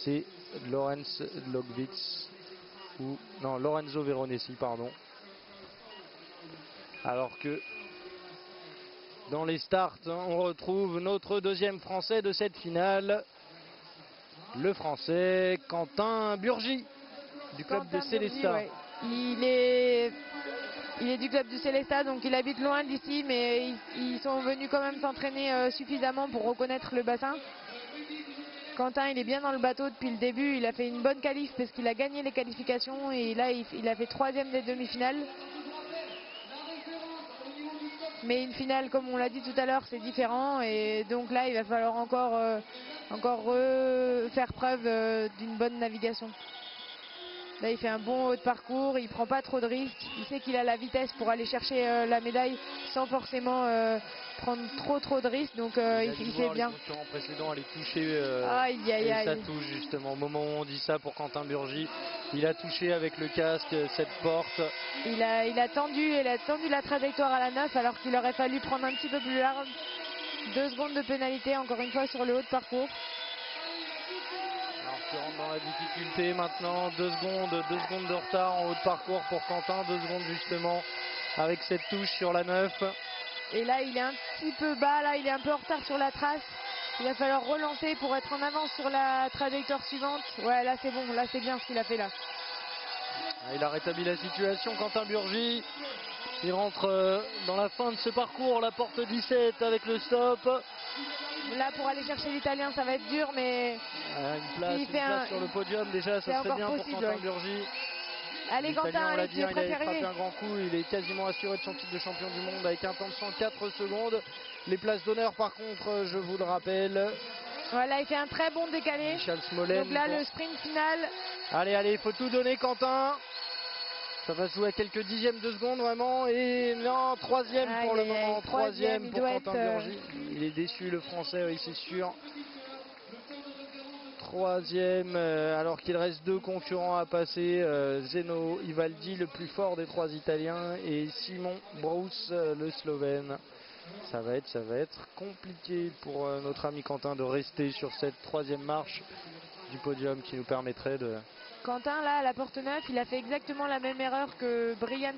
c'est Lorenz Logwitz, ou non, Lorenzo Veronesi, pardon. Alors que dans les starts, on retrouve notre deuxième Français de cette finale, le Français Quentin Burgy, du club de Célestat. Ouais. Il est du club du Célestat, donc il habite loin d'ici, mais ils sont venus quand même s'entraîner suffisamment pour reconnaître le bassin. Quentin, il est bien dans le bateau depuis le début. Il a fait une bonne qualif parce qu'il a gagné les qualifications et là il a fait 3e des demi-finales. Mais une finale, comme on l'a dit tout à l'heure, c'est différent et donc là il va falloir encore faire preuve d'une bonne navigation. Là il fait un bon haut de parcours, il prend pas trop de risques, il sait qu'il a la vitesse pour aller chercher la médaille sans forcément prendre trop de risques, donc il fait bien. Le concurrent précédent allait toucher aïe. ça touche justement au moment où on dit ça pour Quentin Burgy. Il a touché avec le casque cette porte. Il a tendu la trajectoire à la 9 alors qu'il aurait fallu prendre un petit peu plus large. 2 secondes de pénalité encore une fois sur le haut de parcours. Alors qui rentre dans la difficulté maintenant, 2 secondes de retard en haut de parcours pour Quentin, 2 secondes justement avec cette touche sur la 9. Et là il est un petit peu bas, là il est un peu en retard sur la trace. Il va falloir relancer pour être en avance sur la trajectoire suivante. Ouais, là c'est bon, là c'est bien ce qu'il a fait là. Il a rétabli la situation, Quentin Burgy. Il rentre dans la fin de ce parcours, la porte 17 avec le stop. Là pour aller chercher l'Italien ça va être dur, mais une place sur le podium déjà, ça serait bien possible, pour Quentin Burgy. Allez Quentin, allez, tu es prêt à il a faire frappé un grand coup, il est quasiment assuré de son titre de champion du monde avec un temps de 104 secondes. Les places d'honneur par contre, je vous le rappelle. Voilà, il fait un très bon décalé. Michal Smolen. Donc là le sprint final. Allez, il faut tout donner Quentin. Ça va se jouer à quelques dixièmes de seconde vraiment. Et non, 3e pour le moment. 3e pour Quentin Burgy. Il est déçu le Français, oui c'est sûr. 3e, alors qu'il reste 2 concurrents à passer, Zeno Ivaldi, le plus fort des 3 Italiens, et Simon Brousse, le Slovène. Ça va être compliqué pour notre ami Quentin de rester sur cette 3e marche du podium qui nous permettrait de... Quentin là à la porte 9, il a fait exactement la même erreur que Brian